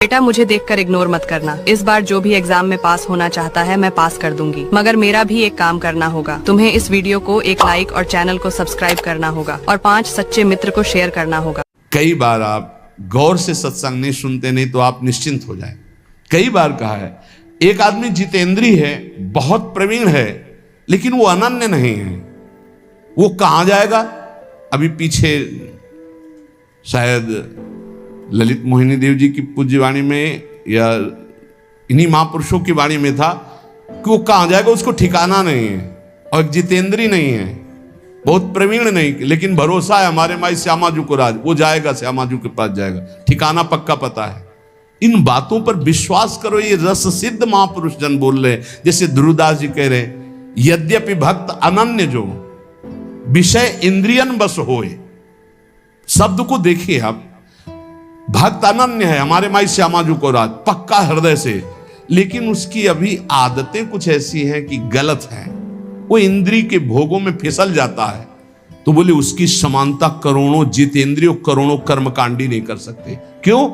बेटा मुझे देखकर इग्नोर मत करना। इस बार जो भी एग्जाम में पास होना चाहता है मैं पास कर दूंगी, मगर मेरा भी एक काम करना होगा। तुम्हें इस वीडियो को एक लाइक और चैनल को सब्सक्राइब करना होगा और 5 सच्चे मित्र को शेयर करना होगा। कई बार आप गौर से सत्संग नहीं सुनते, नहीं तो आप निश्चिंत हो जाए। कई बार कहा है, एक आदमी जितेंद्रीय है, बहुत प्रवीण है, लेकिन वो अनन्य नहीं है। वो कहां जाएगा? अभी पीछे शायद ललित मोहिनी देव जी की पूज्य वाणी में या इन्हीं महापुरुषों की वाणी में था कि वो कहां जाएगा उसको ठिकाना नहीं है, और जितेंद्रीय नहीं है, बहुत प्रवीण नहीं, लेकिन भरोसा है हमारे माई श्यामाजू को राज, वो जाएगा, श्यामाजू के पास जाएगा, ठिकाना पक्का पता है। इन बातों पर विश्वास करो, ये रस सिद्ध महापुरुष जन बोल रहे हैं। जैसे ध्रुवदास जी कह रहे हैं, यद्यपि भक्त अनन्य जो विषय इंद्रियन बस होए। शब्द को देखिए आप, भक्त अनन्य है हमारे माई श्यामाजू को राज, पक्का हृदय से, लेकिन उसकी अभी आदतें कुछ ऐसी हैं कि गलत हैं, वो इंद्रिय के भोगों में फिसल जाता है। तो बोले उसकी समानता करोड़ों जितेंद्रियों करोड़ों कर्मकांडी नहीं कर सकते। क्यों?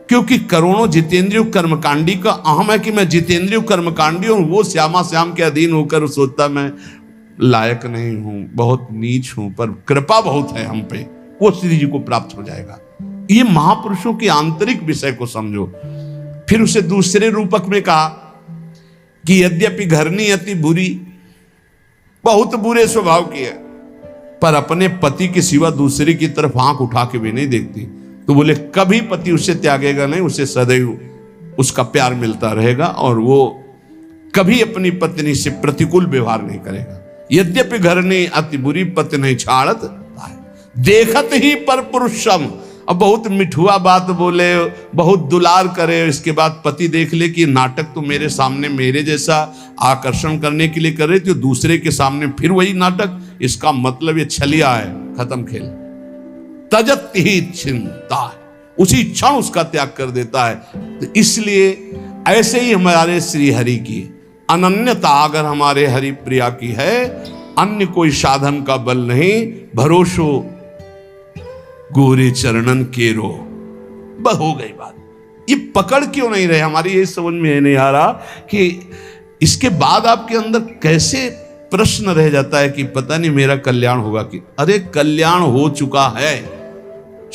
क्योंकि करोड़ों जितेंद्रियों कर्मकांडी का अहम है कि मैं जितेंद्रियों कर्मकांडी हूं, वो श्यामा श्याम के अधीन होकर सोचता मैं लायक नहीं हूं, बहुत नीच हूं, पर कृपा बहुत है हम पे, वो श्री जी को प्राप्त हो जाएगा। ये महापुरुषों की आंतरिक विषय को समझो। फिर उसे दूसरे रूपक में कहा कि यद्यपि घरनी अति बुरी, बहुत बुरे स्वभाव की है, पर अपने पति के सिवा दूसरे की तरफ आंख उठा के भी नहीं देखती। तो बोले कभी पति उसे त्यागेगा नहीं, उसे सदैव उसका प्यार मिलता रहेगा और वो कभी अपनी पत्नी से प्रतिकूल व्यवहार नहीं करेगा। यद्यपि घरनी अति बुरी, पति नहीं छाड़त देखत ही पर पुरुषम। अब बहुत मिठुआ बात बोले, बहुत दुलार करे, इसके बाद पति देख ले कि नाटक तो मेरे सामने मेरे जैसा आकर्षण करने के लिए कर रहे थे, दूसरे के सामने फिर वही नाटक, इसका मतलब ये छलिया है, खत्म खेल। तजत ही चिंता, उसी क्षण उसका त्याग कर देता है। तो इसलिए ऐसे ही हमारे श्री हरि की अनन्यता अगर हमारे हरि प्रिया की है, अन्य कोई साधन का बल नहीं, भरोसो गोरे चरणन केरो। हो गई बात। ये पकड़ क्यों नहीं रहे हमारी, ये समझ में नहीं आ रहा कि इसके बाद आपके अंदर कैसे प्रश्न रह जाता है कि पता नहीं मेरा कल्याण होगा कि, अरे कल्याण हो चुका है,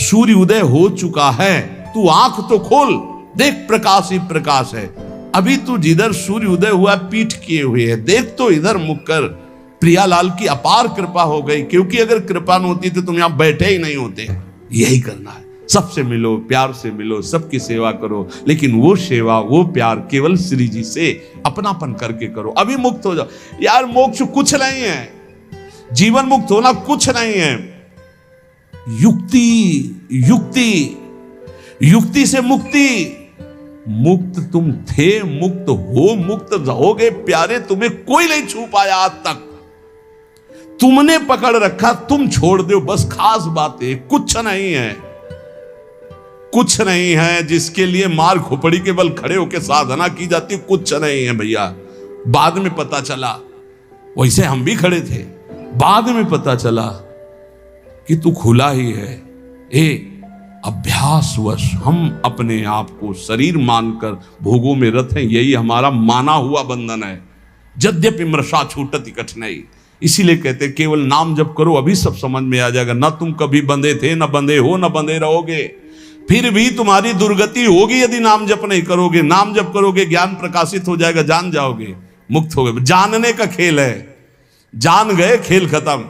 सूर्य उदय हो चुका है, तू आंख तो खोल, देख प्रकाश ही प्रकाश है। अभी तू जिधर सूर्य उदय हुआ पीठ किए हुए है, देख तो इधर मुख कर। प्रियालाल की अपार कृपा हो गई, क्योंकि अगर कृपा न होती तो तुम यहां बैठे ही नहीं होते। यही करना है, सबसे मिलो, प्यार से मिलो, सबकी सेवा करो, लेकिन वो सेवा वो प्यार केवल श्री जी से अपनापन करके करो। अभी मुक्त हो जाओ यार, मोक्ष कुछ नहीं है, जीवन मुक्त होना कुछ नहीं है। युक्ति युक्ति युक्ति से मुक्ति, मुक्त तुम थे, मुक्त हो, मुक्त रहोगे प्यारे, तुम्हें कोई नहीं छू पाया आज तक। तुमने पकड़ रखा, तुम छोड़ दो, बस खास बात है, कुछ नहीं है, कुछ नहीं है जिसके लिए मार खोपड़ी के बल खड़े होकर साधना की जाती, कुछ नहीं है भैया। बाद में पता चला, वैसे हम भी खड़े थे, बाद में पता चला कि तू खुला ही है। अभ्यासवश हम अपने आप को शरीर मानकर भोगों में रत हैं, यही हमारा माना हुआ बंधन है। यद्यपि मृषा छूटति कठिनाई, इसीलिए कहते केवल नाम जप करो, अभी सब समझ में आ जाएगा। ना तुम कभी बंधे थे, ना बंधे हो, ना बंधे रहोगे, फिर भी तुम्हारी दुर्गति होगी यदि नाम जप नहीं करोगे। नाम जप करोगे, ज्ञान प्रकाशित हो जाएगा, जान जाओगे, मुक्त हो गए। जानने का खेल है, जान गए खेल खत्म।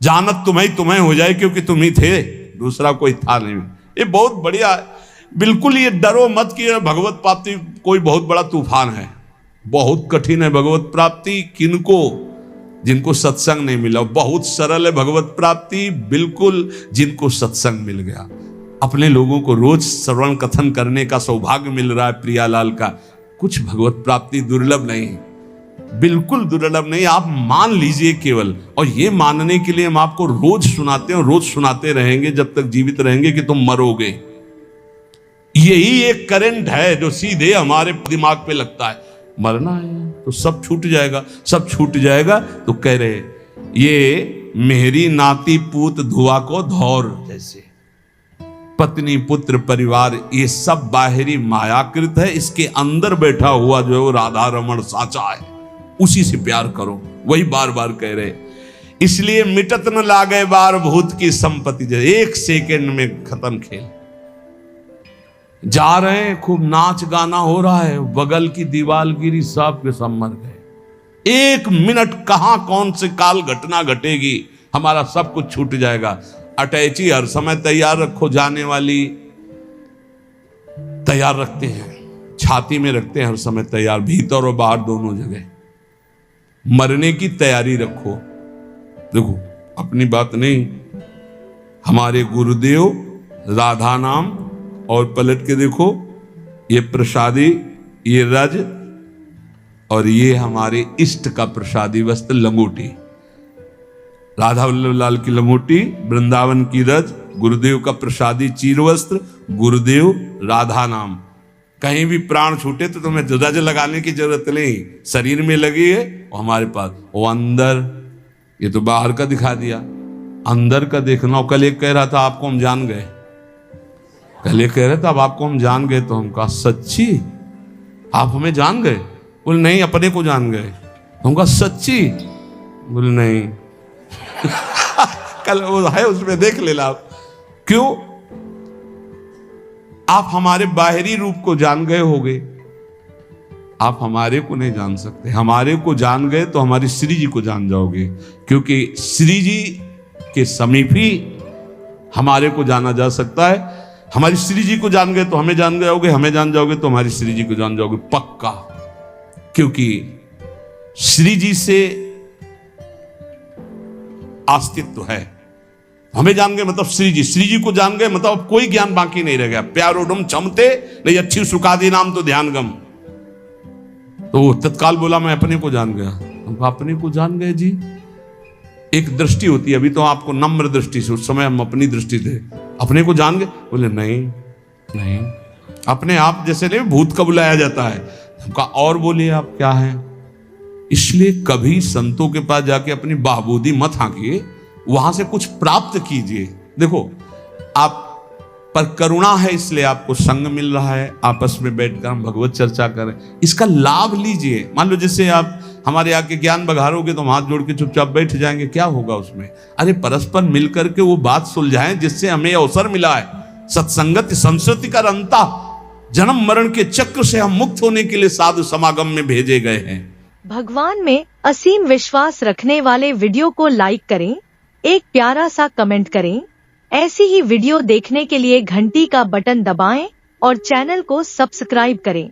जानत तुम्हें हो जाए, क्योंकि तुम ही थे, दूसरा कोई था नहीं। ये बहुत बढ़िया, बिल्कुल ये डरो मत कि भगवत प्राप्ति कोई बहुत बड़ा तूफान है, बहुत कठिन है भगवत प्राप्ति। किनको? जिनको सत्संग नहीं मिला। बहुत सरल है भगवत प्राप्ति, बिल्कुल जिनको सत्संग मिल गया। अपने लोगों को रोज श्रवण कथन करने का सौभाग्य मिल रहा है प्रियालाल का, कुछ भगवत प्राप्ति दुर्लभ नहीं, बिल्कुल दुर्लभ नहीं। आप मान लीजिए केवल, और ये मानने के लिए हम आपको रोज सुनाते हैं, रोज सुनाते रहेंगे जब तक जीवित रहेंगे कि तुम मरोगे। यही एक करंट है जो सीधे हमारे दिमाग पे लगता है, मरना है तो सब छूट जाएगा, सब छूट जाएगा। तो कह रहे ये मेरी नाती पूत धुआ को धौर जैसे, पत्नी पुत्र परिवार ये सब बाहरी मायाकृत है। इसके अंदर बैठा हुआ जो है वो राधा रमण साचा है, उसी से प्यार करो। वही बार बार कह रहे, इसलिए मिटत न लागे बार भूत की संपत्ति। जो 1 सेकेंड में खत्म खेल। जा रहे हैं, खूब नाच गाना हो रहा है, बगल की दीवार गिरी, सब के सब मर गए। 1 मिनट कहां कौन से काल घटना घटेगी, हमारा सब कुछ छूट जाएगा। अटैची हर समय तैयार रखो, जाने वाली तैयार रखते हैं, छाती में रखते हैं हर समय तैयार, भीतर और बाहर दोनों जगह। मरने की तैयारी रखो। देखो अपनी बात नहीं, हमारे गुरुदेव राधा नाम, और पलट के देखो ये प्रसादी, ये रज, और ये हमारे इष्ट का प्रसादी वस्त्र लंगोटी। राधा वल्लभ लाल की लंगोटी, वृंदावन की रज, गुरुदेव का प्रसादी चीर वस्त्र, गुरुदेव राधा नाम। कहीं भी प्राण छूटे तो तुम्हें रज लगाने की जरूरत नहीं, शरीर में लगी है वो हमारे पास। वो अंदर, ये तो बाहर का दिखा दिया, अंदर का देखना। कल एक कह रहा था आपको हम जान गए, कल एक कह रहे थे अब आपको हम जान गए। तो हम कहा सच्ची आप हमें जान गए? बोले नहीं, अपने को जान गए। हम कहा सच्ची? बोले नहीं। कल वो है उसमें देख लेना आप। क्यों? आप हमारे बाहरी रूप को जान गए होगे, आप हमारे को नहीं जान सकते। हमारे को जान गए तो हमारी श्री जी को जान जाओगे, क्योंकि श्री जी के समीप ही हमारे को जाना जा सकता है। हमारी श्री जी को जान गए तो हमें जान जाओगे, हमें जान जाओगे तो हमारी श्री जी को जान जाओगे पक्का। क्योंकि श्री जी से अस्तित्व है। हमें जान गए मतलब श्री जी को जान गए मतलब अब कोई ज्ञान बाकी नहीं रह गया। प्यारोडम चमते नहीं अच्छी सुखादी नाम तो ध्यान गम। तो वो तत्काल बोला मैं अपने को जान गया। हम अपने को जान गए जी। एक दृष्टि होती है, अभी तो आपको नम्र दृष्टि से, उस समय हम अपनी दृष्टि थे। अपने को जान गए? बोले नहीं नहीं, अपने आप जैसे नहीं भूत का बुलाया जाता है। हमका और बोलिए आप क्या है। इसलिए कभी संतों के पास जाके अपनी बाहबूदी मत हाँकिए, वहां से कुछ प्राप्त कीजिए। देखो आप पर करुणा है इसलिए आपको संग मिल रहा है, आपस में बैठकर हम भगवत चर्चा करें, इसका लाभ लीजिए। मान लो जैसे आप हमारे आके ज्ञान बघारोगे तो हम हाथ जोड़ के चुपचाप बैठ जाएंगे, क्या होगा उसमें? अरे परस्पर मिलकर के वो बात सुलझाएं जिससे हमें अवसर मिला है। सत्संगत संस्कृति का रंता, जन्म मरण के चक्र से हम मुक्त होने के लिए साधु समागम में भेजे गए हैं। भगवान में असीम विश्वास रखने वाले वीडियो को लाइक करें, एक प्यारा सा कमेंट करें। ऐसी ही वीडियो देखने के लिए घंटी का बटन दबाएं और चैनल को सब्सक्राइब करें।